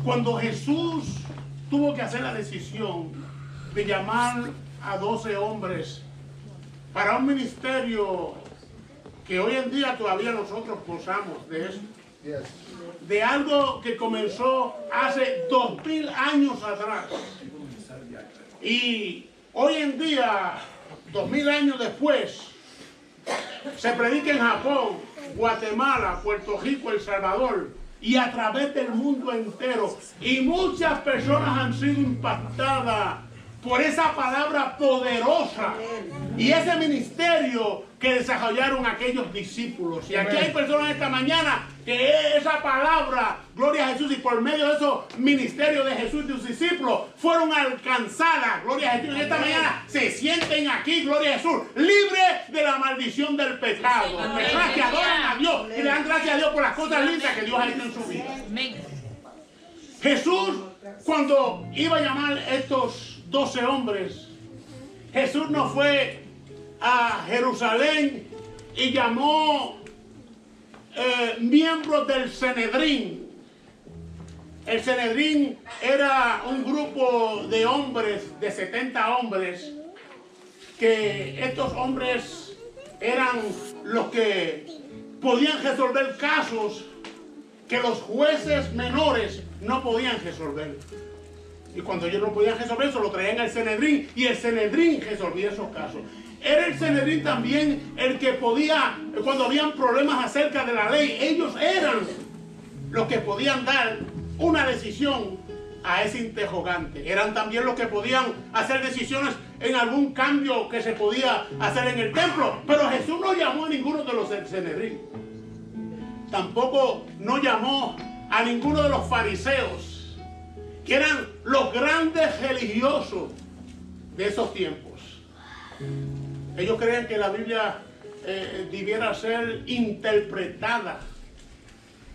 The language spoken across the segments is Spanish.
Cuando Jesús tuvo que hacer la decisión de llamar a 12 hombres para un ministerio que hoy en día todavía nosotros gozamos de eso, de algo que comenzó hace 2000 años atrás, y hoy en día, 2000 años después, se predica en Japón, Guatemala, Puerto Rico, El Salvador y a través del mundo entero, y muchas personas han sido impactadas por esa palabra poderosa y ese ministerio que desarrollaron aquellos discípulos. Y aquí hay personas esta mañana que esa palabra, gloria a Jesús, y por medio de esos ministerios de Jesús y de sus discípulos fueron alcanzadas, gloria a Jesús. Y esta mañana se sienten aquí, gloria a Jesús, libres de la maldición del pecado. Personas que adoran a Dios y le dan gracias a Dios por las cosas lindas que Dios ha hecho en su vida. Jesús, cuando iba a llamar a estos 12 hombres, Jesús no fue a Jerusalén y llamó miembros del Sanedrín. El Sanedrín era un grupo de hombres, de 70 hombres, que estos hombres eran los que podían resolver casos que los jueces menores no podían resolver. Y cuando ellos no podían resolver eso, lo traían al Sanedrín, y el Sanedrín resolvía esos casos. Era el Sanedrín también el que podía, cuando habían problemas acerca de la ley, ellos eran los que podían dar una decisión a ese interrogante. Eran también los que podían hacer decisiones en algún cambio que se podía hacer en el templo. Pero Jesús no llamó a ninguno de los del Sanedrín. Tampoco no llamó a ninguno de los fariseos, que eran los grandes religiosos de esos tiempos. Ellos creían que la Biblia debiera ser interpretada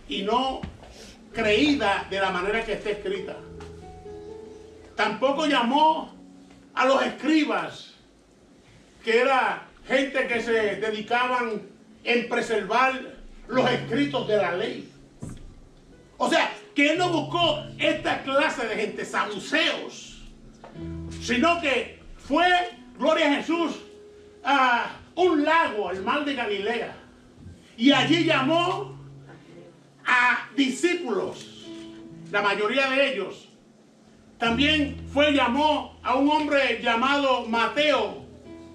y no creída de la manera que está escrita. Tampoco llamó a los escribas, que era gente que se dedicaban en preservar los escritos de la ley. O sea, que él no buscó esta clase de gente, saduceos, sino que fue, gloria a Jesús, a un lago, el mar de Galilea, y allí llamó a discípulos, la mayoría de ellos. También llamó a un hombre llamado Mateo,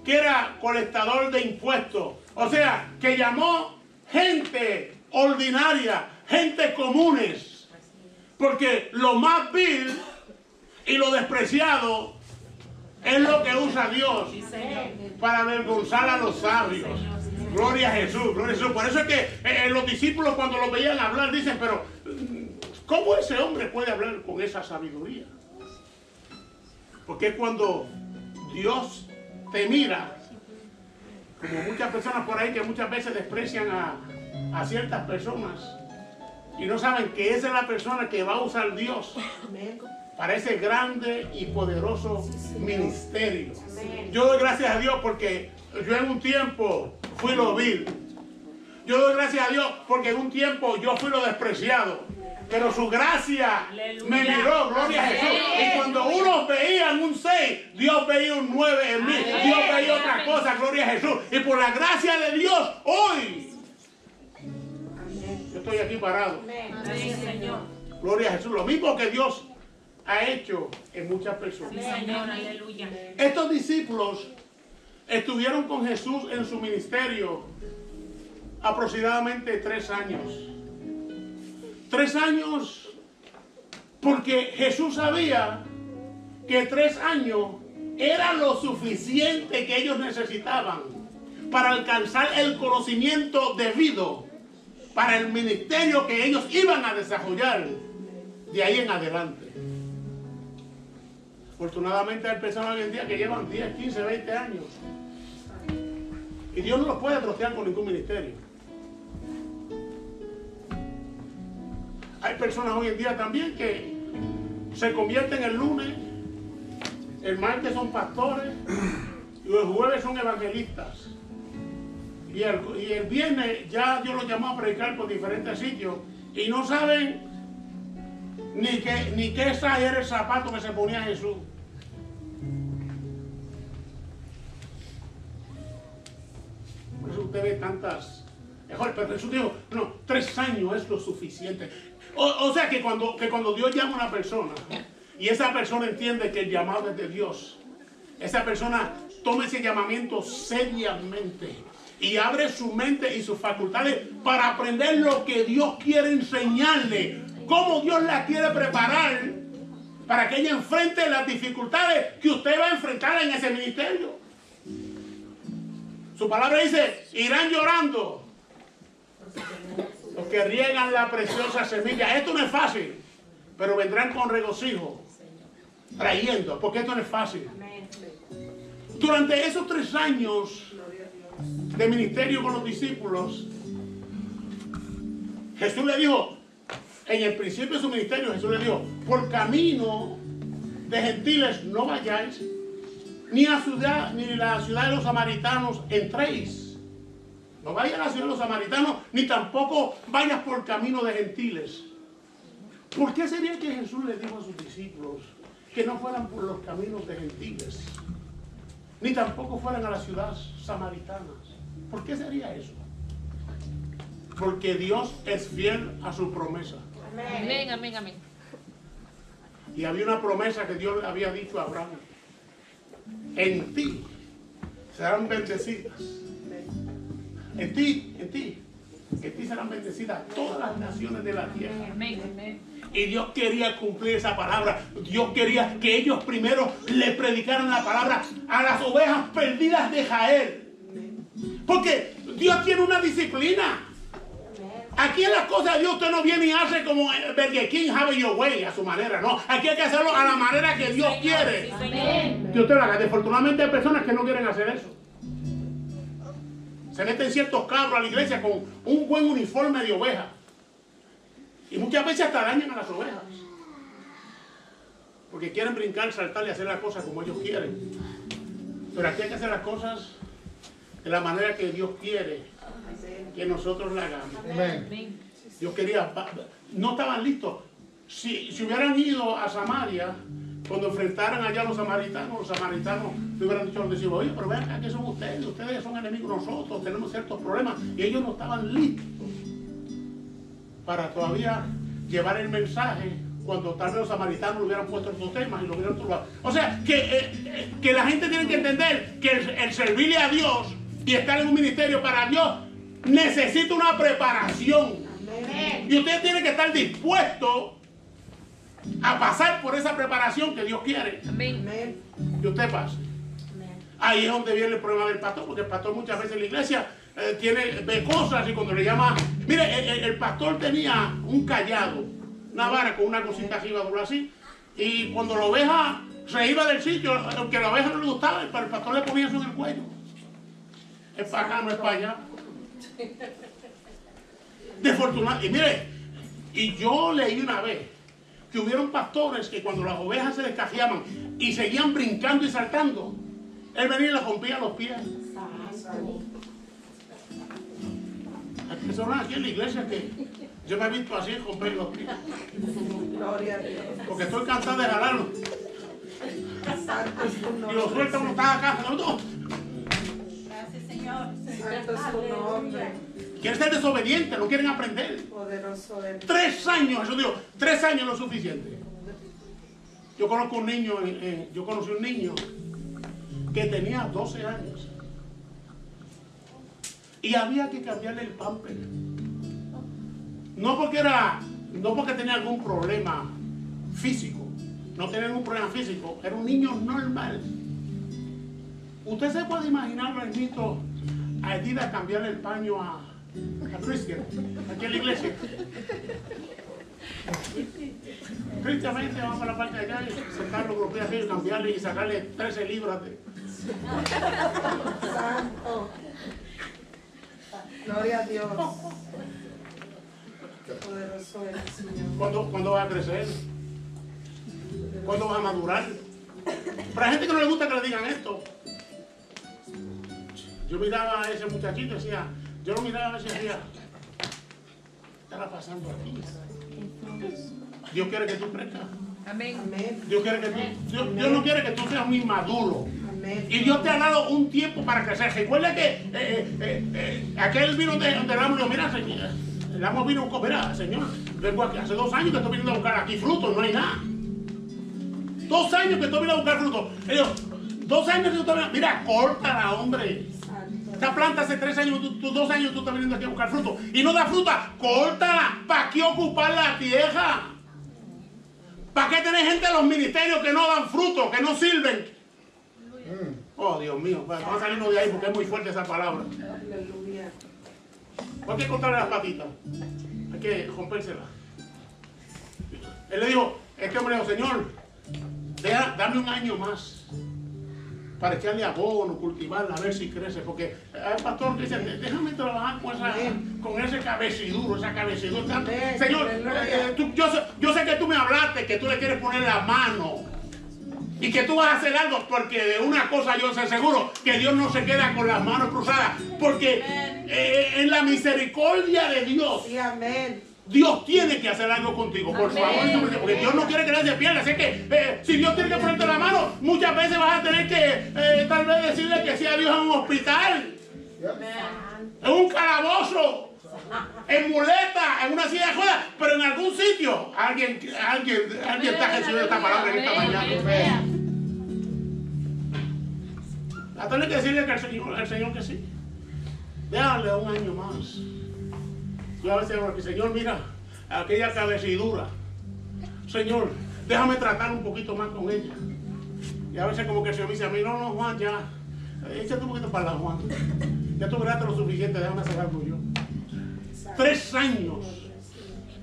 que era colectador de impuestos. O sea, que llamó gente ordinaria, gente comunes, porque lo más vil y lo despreciado es lo que usa Dios para avergonzar a los sabios. Gloria a Jesús, gloria a Jesús. Por eso es que los discípulos, cuando lo veían hablar, dicen, pero ¿cómo ese hombre puede hablar con esa sabiduría? Porque es cuando Dios te mira, como muchas personas por ahí que muchas veces desprecian a ciertas personas y no saben que esa es la persona que va a usar Dios para ese grande y poderoso ministerio. Yo doy gracias a Dios porque yo en un tiempo fui lo vil. Yo doy gracias a Dios porque en un tiempo yo fui lo despreciado. Pero su gracia me miró, gloria a Jesús. Y cuando unos veían un 6, Dios veía un 9 en mí. Dios veía otra cosa, gloria a Jesús. Y por la gracia de Dios, hoy yo estoy aquí parado. Gloria a Jesús. Lo mismo que Dios ha hecho en muchas personas. Estos discípulos estuvieron con Jesús en su ministerio aproximadamente 3 años. 3 años, porque Jesús sabía que 3 años era lo suficiente que ellos necesitaban para alcanzar el conocimiento debido para el ministerio que ellos iban a desarrollar de ahí en adelante. Afortunadamente hay personas hoy en día que llevan 10, 15, 20 años y Dios no los puede trocear con ningún ministerio. Hay personas hoy en día también que se convierten el lunes, el martes son pastores y el jueves son evangelistas. Y el viernes ya Dios los llamó a predicar por diferentes sitios y no saben ni que ese era el zapato que se ponía Jesús. Por eso usted ve tantas. Mejor, pero Jesús dijo, no, 3 años es lo suficiente. O sea que cuando Dios llama a una persona y esa persona entiende que el llamado es de Dios, esa persona toma ese llamamiento seriamente y abre su mente y sus facultades para aprender lo que Dios quiere enseñarle, cómo Dios la quiere preparar para que ella enfrente las dificultades que usted va a enfrentar en ese ministerio. Su palabra dice, irán llorando los que riegan la preciosa semilla. Esto no es fácil, pero vendrán con regocijo, trayendo, porque esto no es fácil. Durante esos 3 años de ministerio con los discípulos, Jesús le dijo, en el principio de su ministerio, Jesús le dijo, por camino de gentiles no vayáis, ni la ciudad de los samaritanos entréis. No vayas a la ciudad de los samaritanos, ni tampoco vayas por camino de gentiles. ¿Por qué sería que Jesús le dijo a sus discípulos que no fueran por los caminos de gentiles, ni tampoco fueran a las ciudades samaritanas? ¿Por qué sería eso? Porque Dios es fiel a su promesa. Amén, amén, amén. Y había una promesa que Dios le había dicho a Abraham. En ti serán bendecidas. En ti serán bendecidas todas las naciones de la tierra. Amén. Y Dios quería cumplir esa palabra. Dios quería que ellos primero le predicaran la palabra a las ovejas perdidas de Jael. Porque Dios tiene una disciplina. Aquí en las cosas de Dios usted no viene y hace como Burger King, have your way, a su manera. No, aquí hay que hacerlo a la manera que Dios quiere. Amén. Que usted lo haga. Desafortunadamente hay personas que no quieren hacer eso. Se meten ciertos cabros a la iglesia con un buen uniforme de oveja. Y muchas veces hasta dañan a las ovejas. Porque quieren brincar, saltar y hacer las cosas como ellos quieren. Pero aquí hay que hacer las cosas de la manera que Dios quiere que nosotros la hagamos. Amén. Dios quería, no estaban listos. Si hubieran ido a Samaria, cuando enfrentaran allá a los samaritanos le hubieran dicho a los discípulos, oye, pero vean acá, ¿qué son ustedes? Ustedes son enemigos de nosotros, tenemos ciertos problemas. Y ellos no estaban listos para todavía llevar el mensaje cuando tal vez los samaritanos le hubieran puesto estos temas y lo hubieran turbado. O sea, que la gente tiene que entender que el servirle a Dios y estar en un ministerio para Dios necesita una preparación. Amén. Y usted tiene que estar dispuesto a pasar por esa preparación que Dios quiere. Amén. Y usted pase. Ahí es donde viene el problema del pastor, porque el pastor muchas veces en la iglesia ve cosas y cuando le llama... Mire, el pastor tenía un callado, una vara con una cosita arriba doble así, y cuando la oveja se iba del sitio, aunque a la oveja no le gustaba, el pastor le ponía eso en el cuello. Es para acá, no es para allá. Desafortunado. Y mire, y yo leí una vez que hubieron pastores que cuando las ovejas se descajeaban y seguían brincando y saltando, él venía y les rompía los pies. Hay personas aquí en la iglesia que yo me he visto así romper los pies. Gloria a Dios. Porque estoy cansado de jalarlo. Santo es tu Y nombre. lo suelta uno está acá. No. Gracias, Señor. Santo es tu nombre. Quieren ser desobedientes, no quieren aprender. Poderoso eres. 3 años, eso digo, 3 años no es suficiente. Yo conocí un niño que tenía 12 años. Y había que cambiarle el pamper. No porque tenía algún problema físico. No tenía ningún problema físico. Era un niño normal. Usted se puede imaginar, Benito, a Edith a cambiarle el paño a Cristian, aquí en la iglesia. Cristian, vente, vamos a la parte de allá y sacarlo con los pies arriba y cambiarle y sacarle 13 libras de... Santo. Gloria a Dios. Poderoso eres, Señor. ¿Cuándo va a crecer? ¿Cuándo va a madurar? Pero hay gente que no le gusta que le digan esto. Yo miraba a ese muchachito y decía, yo lo miraba a veces y decía, ¿qué estará pasando aquí? Dios quiere que tú crezcas. Amén. Amén. Dios Dios no quiere que tú seas un inmaduro. Amén. Y Dios te ha dado un tiempo para crecer. Recuerda que aquel vino donde el amo dijo, mira, señor, el amo vino, mira, señor, vengo aquí, hace 2 años que estoy viniendo a buscar aquí frutos, no hay nada. 2 años que estoy viniendo a buscar frutos. Ellos, 2 años que estoy viniendo, mira, córtala, hombre. Esta planta hace 3 años, 2 años tú estás viniendo aquí a buscar frutos. Y no da fruta, córtala. ¿Para qué ocupar la tierra? ¿Para qué tener gente en los ministerios que no dan fruto, que no sirven? Oh, Dios mío, vamos a salirnos de ahí porque es muy fuerte esa palabra. Aleluya. Hay que cortarle las patitas. Hay que rompérselas. Él le dijo, este hombre dijo, Señor, dame un año más para echarle abono, cultivarla, a ver si crece. Porque hay pastor que dice, déjame trabajar con ese cabeciduro, esa cabecidura. Señor, yo sé que tú me hablaste, que tú le quieres poner la mano. Y que tú vas a hacer algo, porque de una cosa yo sé seguro, que Dios no se queda con las manos cruzadas. Porque en la misericordia de Dios, Sí, amén. Dios tiene que hacer algo contigo, por favor, porque Dios no quiere que nadie se pierda. Así que si Dios tiene que ponerte la mano, muchas veces vas a tener que tal vez decirle que sea Dios en un hospital, en un calabozo, en muleta, en una silla de ruedas, pero en algún sitio alguien está recibiendo esta palabra en esta mañana. A tener que decirle que al Señor que sí. Déjale un año más. Yo a veces digo, Señor, mira, aquella cabecidura. Señor, déjame tratar un poquito más con ella. Y a veces como que el Señor me dice a mí, no, Juan, ya, échate un poquito para la Juan. Ya tú verás lo suficiente, déjame hacer algo yo. 3 años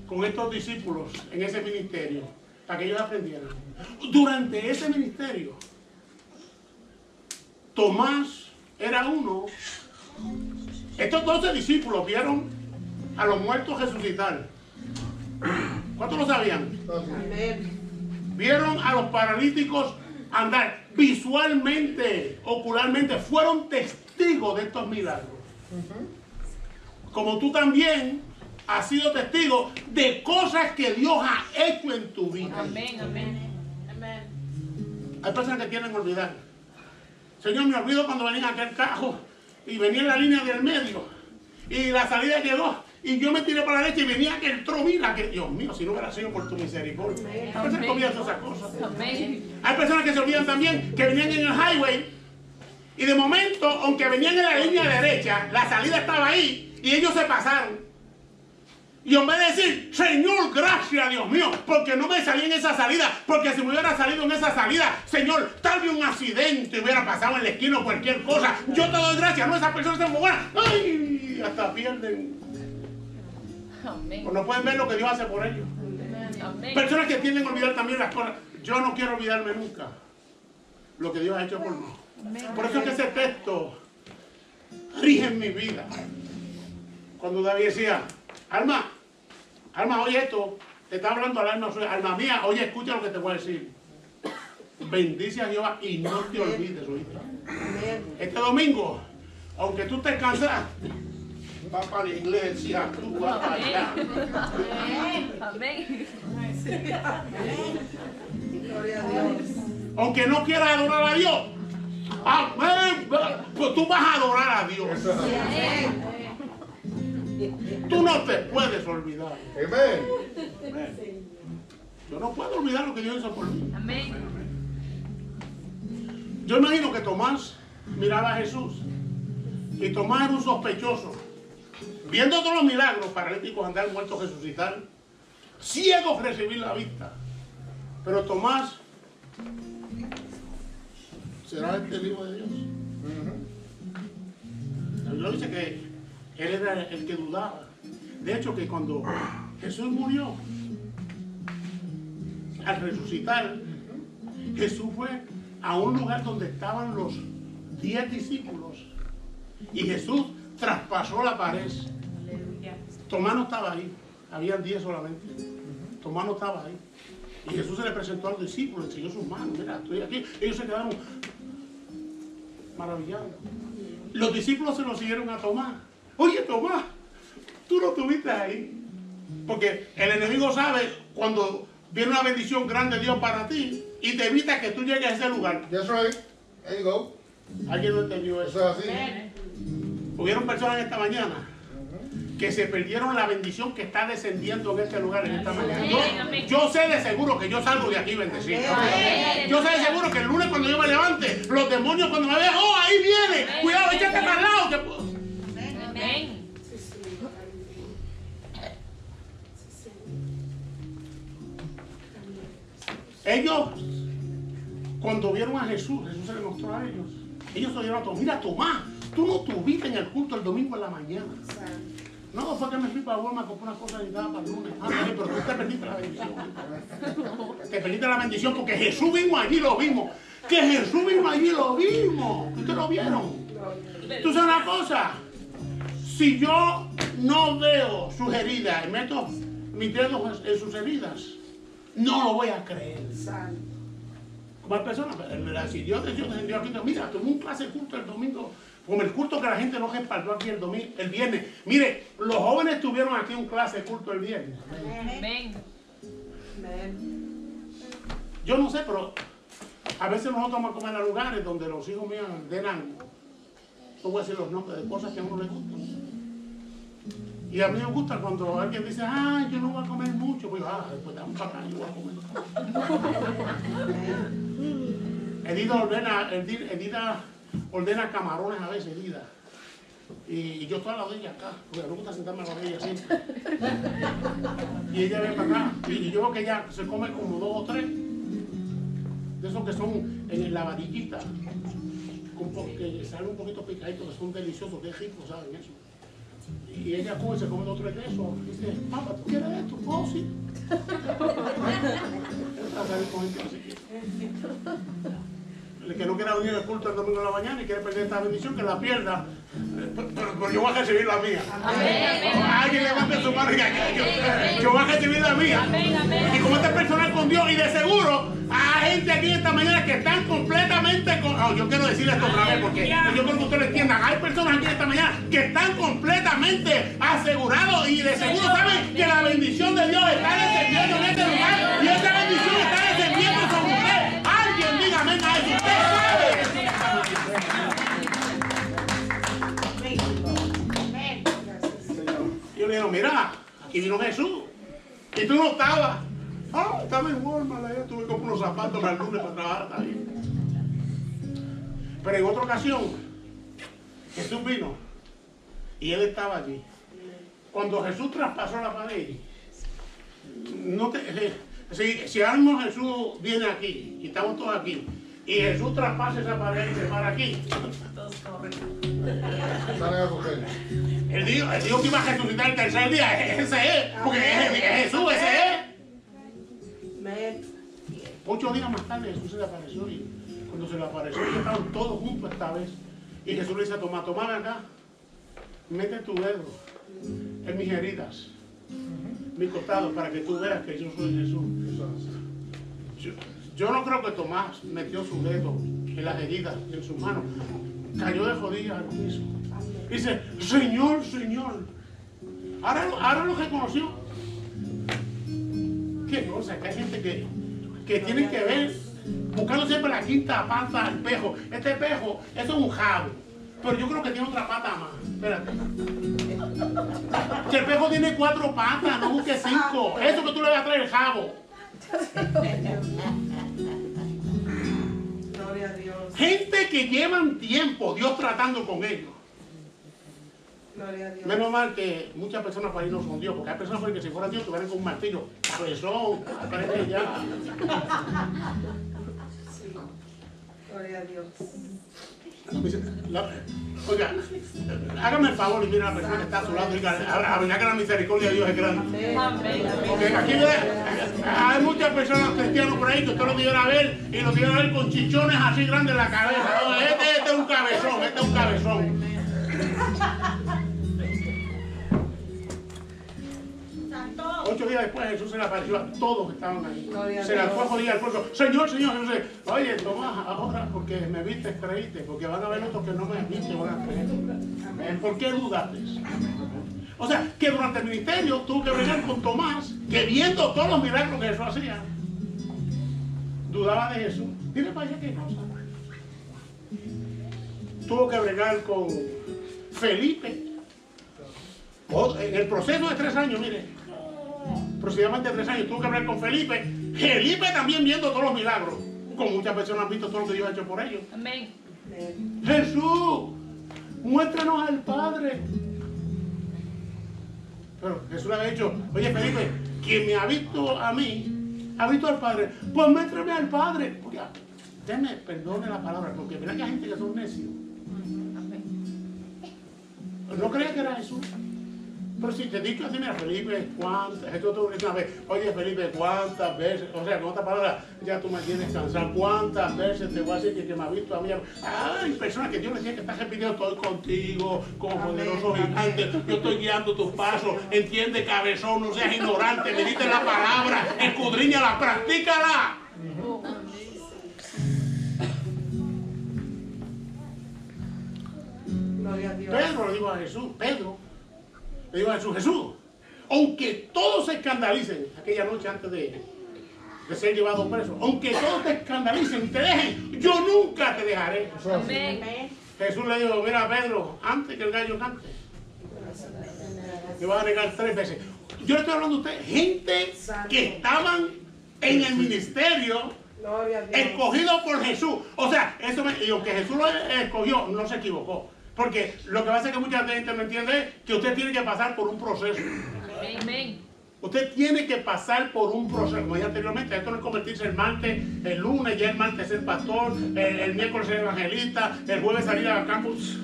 con estos discípulos en ese ministerio, para que ellos aprendieran. Durante ese ministerio, Tomás era uno. Estos 12 discípulos vieron a los muertos resucitar. ¿Cuántos lo sabían? Amén. Vieron a los paralíticos andar visualmente, ocularmente. Fueron testigos de estos milagros. Como tú también has sido testigo de cosas que Dios ha hecho en tu vida. Amén, amén. Hay personas que quieren olvidar. Señor, me olvido cuando venía aquel carro y venía en la línea del medio y la salida llegó y yo me tiré para la derecha y venía aquel tro, mira, que Dios mío, si no hubiera sido por tu misericordia. Hay personas que olvidan todas esas cosas. Amén. Hay personas que se olvidan también que venían en el highway y de momento, aunque venían en la línea derecha, la salida estaba ahí y ellos se pasaron. Y en vez de decir, Señor, gracias, Dios mío, porque no me salí en esa salida, porque si me hubiera salido en esa salida, Señor, tal vez un accidente hubiera pasado en la esquina o cualquier cosa. Yo te doy gracias, no, esas personas se enfocan, ¡ay! Hasta pierden. Amén. Pues no pueden ver lo que Dios hace por ellos. Amén. Personas que tienden a olvidar también las cosas. Yo no quiero olvidarme nunca lo que Dios ha hecho por mí. Por eso es que ese texto rige en mi vida. Cuando David decía, alma, oye esto, te está hablando al alma, alma mía, oye, escucha lo que te voy a decir. Bendice a Jehová y no te olvides, ¿oíste? Este domingo, aunque tú estés cansado, va para la iglesia, tú vas para allá. Amén. Gloria a Dios. Aunque no quieras adorar a Dios, amén, pues tú vas a adorar a Dios. Tú no te puedes olvidar. Amén. Yo no puedo olvidar lo que Dios hizo por mí. Amén. Yo imagino que Tomás miraba a Jesús y Tomás era un sospechoso. Viendo todos los milagros, paralíticos andar, muertos resucitar, ciegos recibir la vista. Pero Tomás, ¿será este el Hijo de Dios? La Biblia dice que él era el que dudaba. De hecho, que cuando Jesús murió, al resucitar, Jesús fue a un lugar donde estaban los 10 discípulos y Jesús traspasó la pared. Tomás no estaba ahí, habían 10 solamente. Tomás no estaba ahí. Y Jesús se le presentó a los discípulos, enseñó sus manos, mira, estoy aquí. Ellos se quedaron maravillados. Los discípulos se lo siguieron a Tomás. Oye, Tomás, tú no estuviste ahí. Porque el enemigo sabe cuando viene una bendición grande de Dios para ti y te evita que tú llegues a ese lugar. That's right. There you go. ¿Alguien no entendió Eso eso? es así. Hubieron personas esta mañana que se perdieron la bendición que está descendiendo en este lugar en esta mañana. Yo sé de seguro que yo salgo de aquí bendecido. Yo sé de seguro que el lunes cuando yo me levante, los demonios cuando me vean, ¡oh, ahí viene! Cuidado, échate para el lado. Amén. Ellos, cuando vieron a Jesús, Jesús se le mostró a ellos. Ellos oyeron a todos. Mira, Tomás, tú no estuviste en el culto el domingo en la mañana. No, fue que me fui para Walmart a comprar una cosa y estaba para el lunes. Ah, sí, pero tú te perdiste la bendición. Te perdiste la bendición porque Jesús vino allí, lo vimos. Que Jesús vino allí, lo vimos. ¿Ustedes lo vieron? ¿Tú sabes una cosa? Si yo no veo sus heridas y meto mis dedos en sus heridas, no lo voy a creer. Como hay personas, si Dios descendió aquí, mira, tuve un clase de culto el domingo, como el culto que la gente no respaldó aquí el viernes. Mire, los jóvenes tuvieron aquí un clase de culto el viernes. Amén. Yo no sé, pero a veces nosotros vamos a comer a lugares donde los hijos míos ordenan, no voy a decir los nombres de cosas que a uno le gustan. Y a mí me gusta cuando alguien dice, ah, yo no voy a comer mucho, pues después dame para acá, yo voy a comer. Edita ordena camarones a veces, Edita. Y yo estoy a la de ella acá, porque me gusta sentarme a la de ella siempre. Y ella viene para acá, y yo veo que ella se come como 2 o 3 de esos que son en la varillita, que salen un poquito picaditos, que son deliciosos, que ricos, ¿saben eso? Y ella come, se come 2 o 3 de esos. Y dice, papá, ¿tú quieres esto? Oh, sí. El que no quiera venir al culto el domingo de la mañana y quiere perder esta bendición, que la pierda. Pero yo voy a recibir la mía. Alguien levante su mano y diga, yo voy a recibir la mía. Y como este personal con Dios, y de seguro hay gente aquí esta mañana que están completamente yo quiero decir esto otra vez porque yo creo que ustedes lo entiendan. Hay personas aquí esta mañana que están completamente asegurados y de seguro saben que la bendición de Dios está descendiendo en este lugar y esa bendición está descendiendo sobre usted. Alguien diga amén a eso. Usted sabe. Y yo le digo, mira, aquí vino Jesús y tú no estabas. Ah, estaba en Walmart, allá tuve que comprar unos zapatos para el lunes para trabajar, está bien. Pero en otra ocasión, Jesús vino y él estaba allí. Cuando Jesús traspasó la pared, si ahora mismo Jesús viene aquí y estamos todos aquí, y Jesús traspasa esa pared y se para aquí, él dijo que iba a resucitar el tercer día. Ese es, porque es Jesús, ese es. 8 días más tarde Jesús se le apareció y cuando se le apareció ellos estaban todos juntos esta vez y Jesús le dice a Tomás, ven acá, mete tu dedo en mis heridas, mi costado, para que tú veas que yo soy Jesús. Yo no creo que Tomás metió su dedo en las heridas en sus manos, cayó de rodillas al piso. Dice, Señor, Señor. Ahora lo reconoció. Qué cosa, que hay gente que tiene que ver buscando siempre la quinta pata al espejo. Este espejo, eso es un jabo. Pero yo creo que tiene otra pata más. Espérate. Que el espejo tiene 4 patas, no busque 5. Eso que tú le vas a traer el jabo. Gloria a Dios. Gente que llevan tiempo Dios tratando con ellos. Gloria a Dios. Menos mal que muchas personas por ahí no son Dios, porque hay personas por ahí que si fueran Dios tuvieran con un martillo, cabezón, aparece ya. Sí. Gloria a Dios. Oiga, hágame el favor y mira a la persona que está a su lado y diga, a verdad que la misericordia de Dios es grande. Porque aquí hay muchas personas cristianas por ahí que usted lo tiene a ver y lo tiene a ver con chichones así grandes en la cabeza. No, este es un cabezón, este es un cabezón. 8 días después Jesús se le apareció a todos que estaban ahí. Se le fue a joder al pueblo. Señor, Señor, Jesús. Oye, Tomás, ahora porque me viste, creíste. Porque van a haber otros que no me viste, van a creer. ¿Por qué dudaste? O sea, que durante el ministerio tuvo que bregar con Tomás, que viendo todos los milagros que Jesús hacía, dudaba de Jesús. Dime para allá qué cosa. Tuvo que bregar con Felipe. En el proceso de 3 años, mire, aproximadamente 3 años, tuvo que bregar con Felipe. Felipe también viendo todos los milagros. Como muchas personas han visto todo lo que Dios ha hecho por ellos. Amén. Jesús, muéstranos al Padre. Pero Jesús le había dicho, oye Felipe, quien me ha visto a mí, ha visto al Padre. Pues muéstrame al Padre. Porque, déjeme, perdone la palabra, porque mira que hay gente que son necios. No creía que era Jesús. Pero si te digo así, mira, Felipe, ¿cuántas? Esto tú una vez, oye Felipe, ¿cuántas veces? O sea, con otras palabras, ya tú me tienes cansado. ¿Cuántas veces te voy a decir que me ha visto a mí? Hay personas que Dios le dice que estás repitiendo, estoy contigo, como poderoso gigante, yo estoy guiando tus pasos. Entiende, cabezón, no seas ignorante, medite la palabra, escudriñala, practícala. Gloria a Dios. Pedro le dijo a Jesús, le dijo a Jesús, Jesús, aunque todos se escandalicen, aquella noche antes de ser llevado preso, aunque todos te escandalicen y te dejen, yo nunca te dejaré. Amén. Jesús le dijo, mira Pedro, antes que el gallo cante, te vas a negar 3 veces. Yo le estoy hablando a usted, gente que estaban en el ministerio, Gloria a Dios. escogido por Jesús. O sea, y aunque Jesús lo escogió, no se equivocó. Porque lo que pasa es que mucha gente no entiende es que usted tiene que pasar por un proceso. Amén. Usted tiene que pasar por un proceso. Como ya anteriormente, esto no es convertirse el martes, el lunes, ya el martes ser pastor, el miércoles ser evangelista, el jueves salir al campus.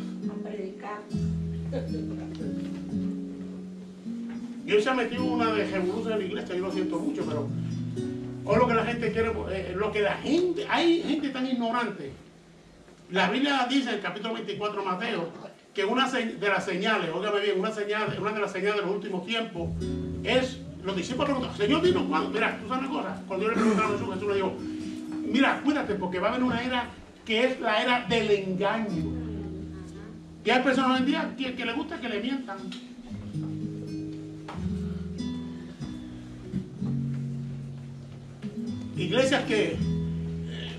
Dios se ha metido una de revolución en la iglesia, yo lo siento mucho, pero hoy lo que la gente quiere, hay gente tan ignorante. La Biblia dice en el capítulo 24 de Mateo que una de las señales, óigame bien, una de las señales de los últimos tiempos es, los discípulos preguntan, Señor, dinos cuándo. Mira, tú sabes una cosa, cuando yo le pregunté a Jesús, Jesús le dijo, mira, cuídate porque va a haber una era que es la era del engaño. Y hay personas hoy en día que les gusta que le mientan. Iglesias que,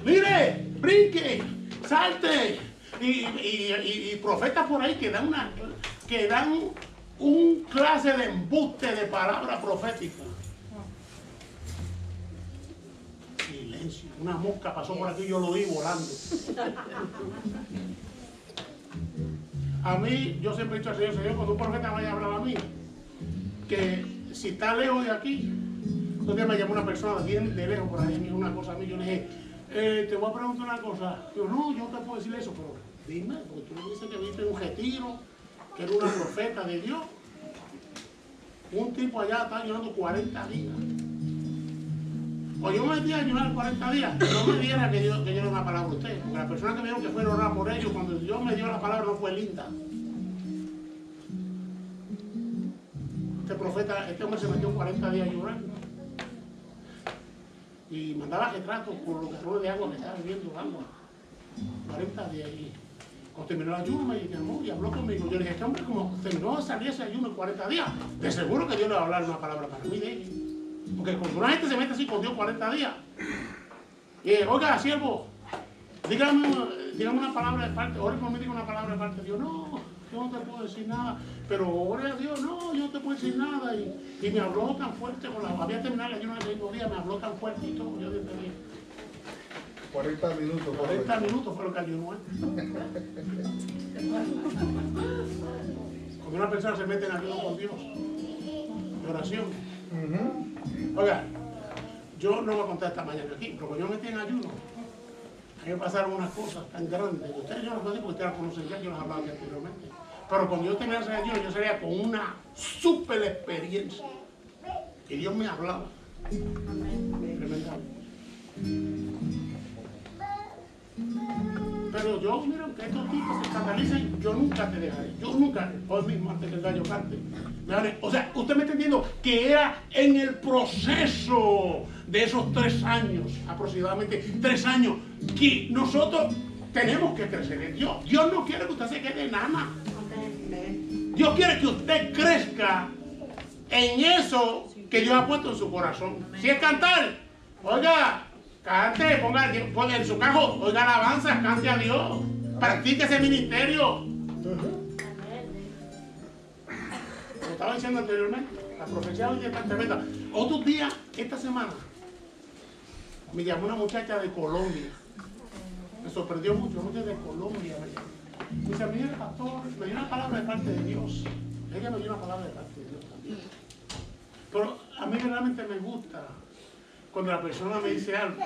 mire, brinque, salte, y profetas por ahí que dan un clase de embuste de palabra profética. Silencio, una mosca pasó por aquí y yo lo vi volando. A mí, yo siempre he dicho al Señor, cuando un profeta vaya a hablar a mí, que si está lejos de aquí, un día me llamó una persona bien de lejos por ahí, me dijo una cosa a mí, yo le dije, te voy a preguntar una cosa. Yo, no, yo no te puedo decir eso, pero dime, porque tú me dices que viste un retiro, que era una profeta de Dios. Un tipo allá está ayunando 40 días. O yo me metí a ayunar 40 días, no me diera que yo era una palabra a usted, porque la persona que me dijo que fue a orar por ellos, cuando Dios me dio la palabra no fue linda. Este hombre se metió 40 días llorando. Y mandaba retratos por los gallones de agua que estaba bebiendo agua. 40 días. Y cuando terminó el ayuno me llamó y habló conmigo. Yo le dije, este hombre como terminó de salir ese ayuno en 40 días, de seguro que Dios le va a hablar una palabra para mí de él. Porque cuando una gente se mete así con Dios 40 días, oiga, siervo, dígame una palabra de parte, ore por mí, diga una palabra de parte de Dios. No, yo no te puedo decir nada, pero ore a Dios, no, yo no te puedo decir nada. Y me habló tan fuerte, había terminado el ayuno el mismo día, me habló tan fuerte y todo, yo dije, 40 minutos. 40 minutos fue lo que ayunó él. Cuando una persona se mete en ayuno con Dios, de oración. Oiga, yo no voy a contar esta mañana aquí, pero cuando yo me metí en ayuno, a mí me pasaron unas cosas tan grandes. Ustedes yo no lo digo porque ustedes las conocen ya, yo las hablaba anteriormente. Pero cuando yo terminé ese ayuno, yo salía con una súper experiencia. Que Dios me hablaba. Tremendamente. Pero yo, mira, que estos tipos se escandalicen, yo nunca te dejaré. Yo nunca, hoy mismo, antes que el gallo cante. O sea, usted me está entendiendo que era en el proceso de esos 3 años, aproximadamente 3 años, que nosotros tenemos que crecer en Dios. Dios no quiere que usted se quede en nada. Dios quiere que usted crezca en eso que Dios ha puesto en su corazón. Si es cantar, oiga, cante, ponga en su carro, oiga alabanzas, cante a Dios, practique ese ministerio. Como estaba diciendo anteriormente, la profecía hoy es tan tremenda. Otro día, esta semana, me llamó una muchacha de Colombia. Me sorprendió mucho, una muchacha de Colombia. Me dice, mire, pastor, me dio una palabra de parte de Dios. Ella me dio una palabra de parte de Dios también. Pero a mí realmente me gusta cuando la persona me dice algo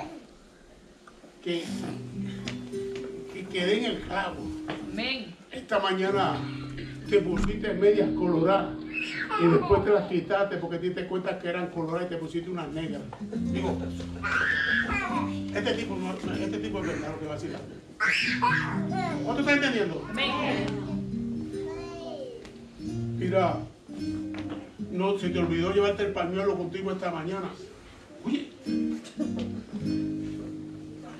que quede en el clavo. Amén. Esta mañana te pusiste medias coloradas y después te las quitaste porque te diste cuenta que eran coloradas y te pusiste unas negras. Digo, este tipo es verdad lo que va a decir. ¿Cuánto estás entendiendo? Amén. Mira, no se te olvidó llevarte el pañuelo contigo esta mañana. Oye,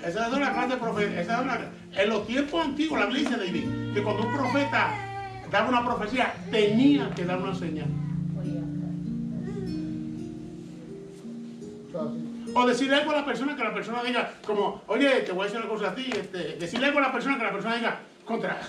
esa es una clase de profeta. En los tiempos antiguos, la Biblia dice, David, que cuando un profeta daba una profecía, tenía que dar una señal. O decirle algo a la persona que la persona diga, como, oye, te voy a decir una cosa a ti, decirle algo a la persona que la persona diga, contra,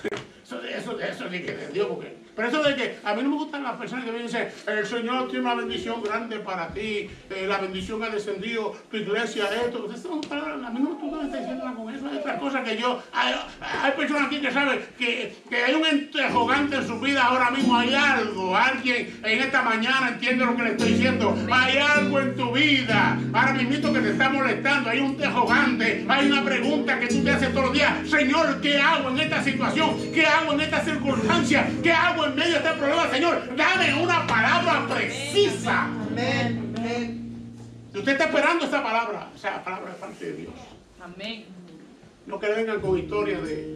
eso de que de Dios, porque, pero eso de que a mí no me gustan las personas que vienen y dicen, el Señor tiene una bendición grande para ti, la bendición ha descendido, tu iglesia, esto, a mí no me está diciendo nada con eso, hay otra cosa que yo, hay personas aquí que saben que hay un interrogante en su vida ahora mismo, hay algo, alguien en esta mañana entiende lo que le estoy diciendo, hay algo en tu vida, ahora mismo que te está molestando, hay un interrogante, hay una pregunta que tú te haces todos los días, Señor, ¿qué hago en esta situación? ¿Qué hago en esta circunstancia? ¿Qué hago en medio de este problema? Señor, dame una palabra precisa. Amén. Amén. Si usted está esperando esa palabra de parte de Dios. Amén. No que vengan con historias de...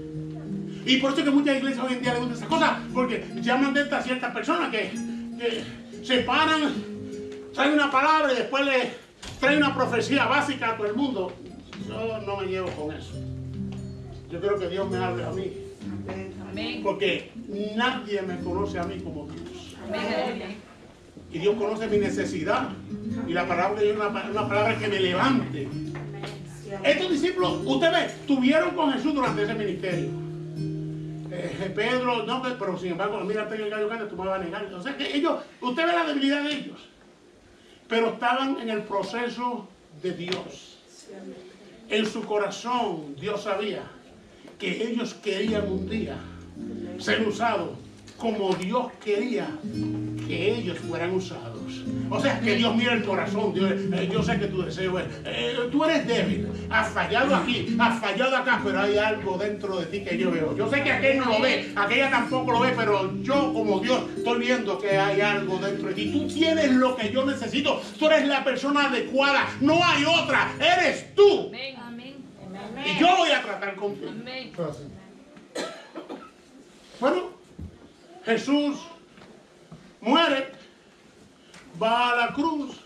Y por eso es que muchas iglesias hoy en día le gustan esas cosas, porque llaman de estas ciertas personas que se paran, traen una palabra y después le traen una profecía básica a todo el mundo. Yo no me llevo con eso. Yo quiero que Dios me hable a mí. Amén. Porque nadie me conoce a mí como Dios. Amén. Y Dios conoce mi necesidad. Y la palabra de Dios es una palabra que me levante. Estos discípulos, ustedes estuvieron con Jesús durante ese ministerio. Pedro, no, pero sin embargo, mira, el gallo grande, tú me vas a negar. O sea que ellos, usted ve la debilidad de ellos. Pero estaban en el proceso de Dios. En su corazón, Dios sabía que ellos querían un día ser usados como Dios quería que ellos fueran usados. O sea, que Dios mira el corazón. Dios, yo sé que tu deseo es, tú eres débil, has fallado aquí, has fallado acá, pero hay algo dentro de ti que yo veo. Yo sé que aquel no lo ve, aquella tampoco lo ve, pero yo como Dios estoy viendo que hay algo dentro de ti. Tú tienes lo que yo necesito, tú eres la persona adecuada, no hay otra, eres tú. Amén. Y yo voy a tratar contigo. Amén. Bueno, Jesús muere, va a la cruz,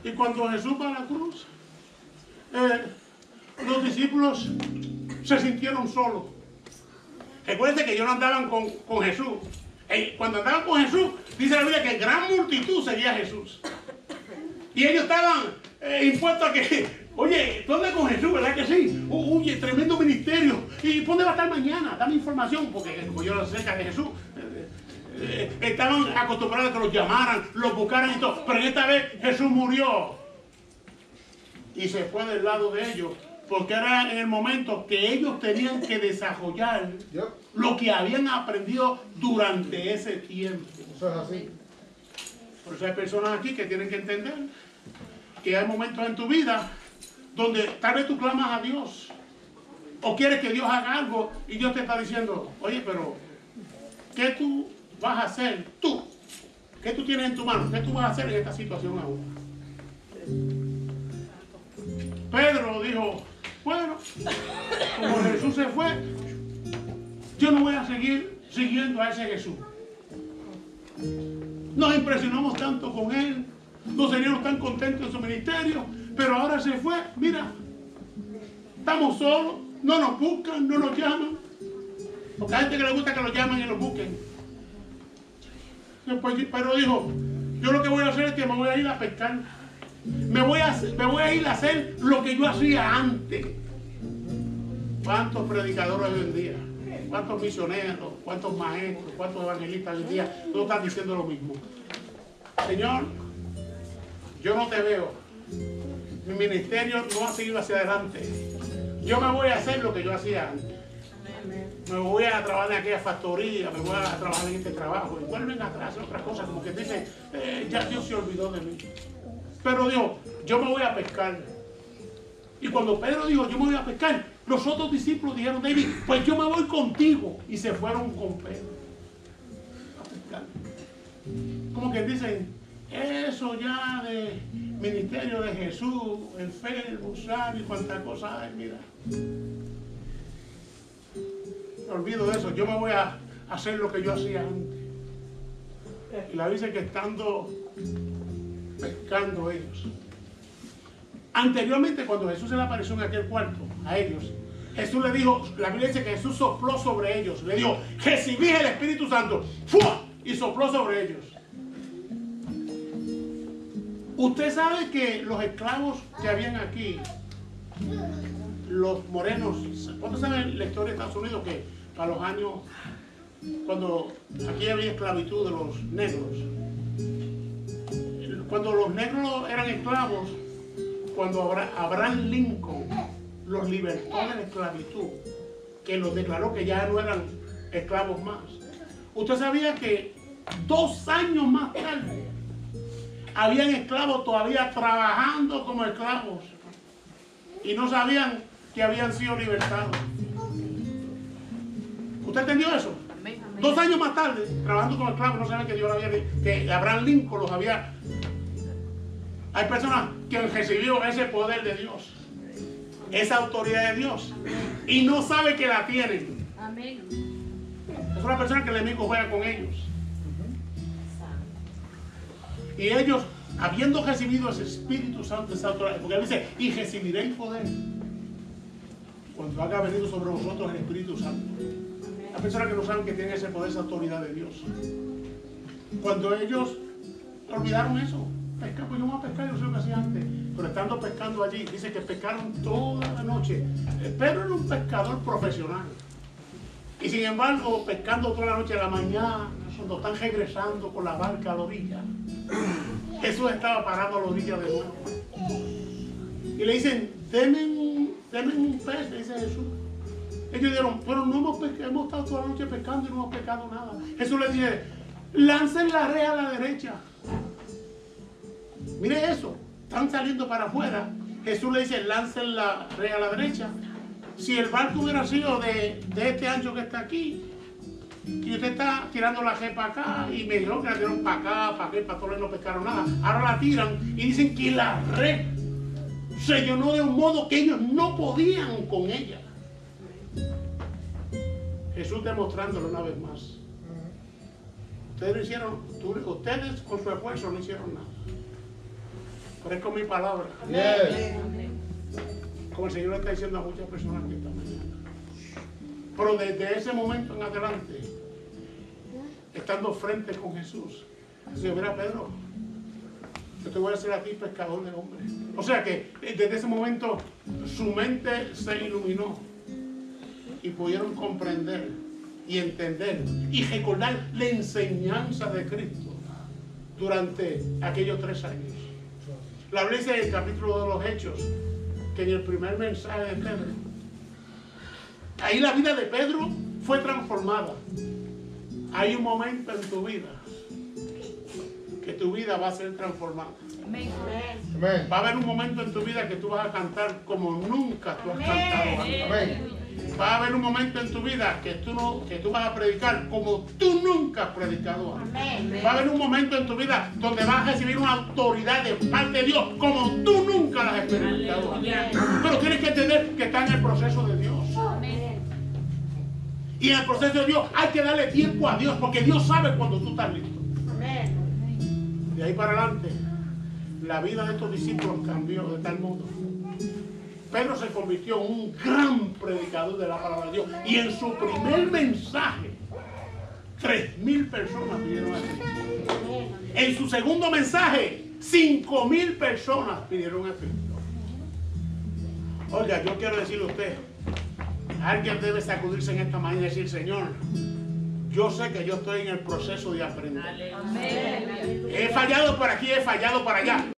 y cuando Jesús va a la cruz, los discípulos se sintieron solos. Recuerden que ellos no andaban con Jesús. Cuando andaban con Jesús, dice la Biblia que gran multitud seguía a Jesús. Y ellos estaban impuestos a que, oye, ¿dónde con Jesús? ¿Verdad que sí? Oye, tremendo ministerio. ¿Y dónde va a estar mañana? Dame información, porque como yo lo sé cerca de Jesús, estaban acostumbrados a que los llamaran, los buscaran y todo. Pero esta vez Jesús murió y se fue del lado de ellos, porque era en el momento que ellos tenían que desarrollar lo que habían aprendido durante ese tiempo. Eso es así. Por eso hay personas aquí que tienen que entender que hay momentos en tu vida donde tal vez tú clamas a Dios o quieres que Dios haga algo y Dios te está diciendo, oye, pero ¿qué tú vas a hacer tú? ¿Qué tú tienes en tu mano? ¿Qué tú vas a hacer en esta situación ahora? Pedro dijo, bueno, como Jesús se fue, yo no voy a seguir siguiendo a ese Jesús. Nos impresionamos tanto con él, nos teníamos tan contentos en su ministerio, pero ahora se fue, mira, estamos solos, no nos buscan, no nos llaman, porque hay gente que le gusta que los llamen y los busquen. Después Pedro dijo, yo lo que voy a hacer es que me voy a ir a pescar. Me voy a ir a hacer lo que yo hacía antes. ¿Cuántos predicadores hoy en día? ¿Cuántos misioneros? ¿Cuántos maestros? ¿Cuántos evangelistas hoy en día? Todos están diciendo lo mismo. Señor, yo no te veo. Mi ministerio no ha seguido hacia adelante. Yo me voy a hacer lo que yo hacía antes. Me voy a trabajar en aquella factoría, me voy a trabajar en este trabajo. Y vuelven atrás, hacen otras cosas, como que dicen, ya Dios se olvidó de mí. Pero dijo, yo me voy a pescar. Y cuando Pedro dijo, yo me voy a pescar, los otros discípulos dijeron, David, pues yo me voy contigo. Y se fueron con Pedro a pescar. Como que dicen, eso ya de ministerio de Jesús, el fe, el rosario y cuantas cosas hay, mira. Me olvido de eso, yo me voy a hacer lo que yo hacía antes. Y la dice que estando pescando ellos. Anteriormente, cuando Jesús se le apareció en aquel cuarto a ellos, Jesús le dijo, la Biblia dice que Jesús sopló sobre ellos, le dijo, recibí el Espíritu Santo, ¡fua! Y sopló sobre ellos. Usted sabe que los esclavos que habían aquí, los morenos, ¿cuántos saben la historia de Estados Unidos? Que para los años, cuando aquí había esclavitud de los negros, cuando los negros eran esclavos, cuando Abraham Lincoln los libertó de la esclavitud, que los declaró que ya no eran esclavos más. Usted sabía que 2 años más tarde habían esclavos todavía trabajando como esclavos y no sabían que habían sido libertados. ¿Usted entendió eso? 2 años más tarde, trabajando como esclavos, no saben que Dios había, que Abraham Lincoln los había. Hay personas que han recibido ese poder de Dios, esa autoridad de Dios, y no saben que la tienen. Amén. Es una persona que el enemigo juega con ellos. Y ellos, habiendo recibido ese Espíritu Santo, esa autoridad, porque él dice, y recibiréis poder cuando haga venido sobre vosotros el Espíritu Santo. Hay personas que no saben que tienen ese poder, esa autoridad de Dios. Cuando ellos olvidaron eso, pescar, pues yo voy a pescar, yo sé lo que hacía antes. Pero estando pescando allí, dice que pescaron toda la noche. Pedro era un pescador profesional. Y sin embargo, pescando toda la noche, a la mañana, cuando están regresando con la barca a la orilla, Jesús estaba parado a la orilla de nuevo. Y le dicen, denme un pez, le dice Jesús. Ellos dijeron, pero no hemos estado toda la noche pescando y no hemos pescado nada. Jesús les dice, lancen la red a la derecha. Mire eso, están saliendo para afuera. Jesús le dice, lancen la red a la derecha. Si el barco hubiera sido de este ancho que está aquí, y usted está tirando la red para acá, y me dijeron que la tiraron para acá, para aquel, para todos no pescaron nada. Ahora la tiran y dicen que la red se llenó de un modo que ellos no podían con ella. Jesús demostrándolo una vez más. Ustedes no hicieron, ustedes con su esfuerzo no hicieron nada. Pero es con mi palabra. Yes. Como el Señor le está diciendo a muchas personas que esta mañana. Pero desde ese momento en adelante, estando frente con Jesús, dice, mira Pedro, yo te voy a hacer a ti pescador de hombres. O sea que desde ese momento su mente se iluminó y pudieron comprender y entender y recordar la enseñanza de Cristo durante aquellos 3 años. La Biblia dice en el capítulo de los Hechos que en el primer mensaje de Pedro, ahí la vida de Pedro fue transformada. Hay un momento en tu vida que tu vida va a ser transformada. Amén. Amén. Va a haber un momento en tu vida que tú vas a cantar como nunca tú has cantado antes. Amén. Va a haber un momento en tu vida que tú vas a predicar como tú nunca has predicado antes. Va a haber un momento en tu vida donde vas a recibir una autoridad de parte de Dios como tú nunca la has experimentado antes. Pero tienes que entender que está en el proceso de Dios. Y en el proceso de Dios hay que darle tiempo a Dios, porque Dios sabe cuando tú estás listo. De ahí para adelante, la vida de estos discípulos cambió de tal modo. Pedro se convirtió en un gran predicador de la palabra de Dios. Y en su primer mensaje, 3,000 personas vinieron a Cristo. En su segundo mensaje, 5,000 personas pidieron a Cristo. Oiga, yo quiero decirle a usted, alguien debe sacudirse en esta mañana y decir, Señor, yo sé que yo estoy en el proceso de aprender. Amén. He fallado por aquí, he fallado para allá.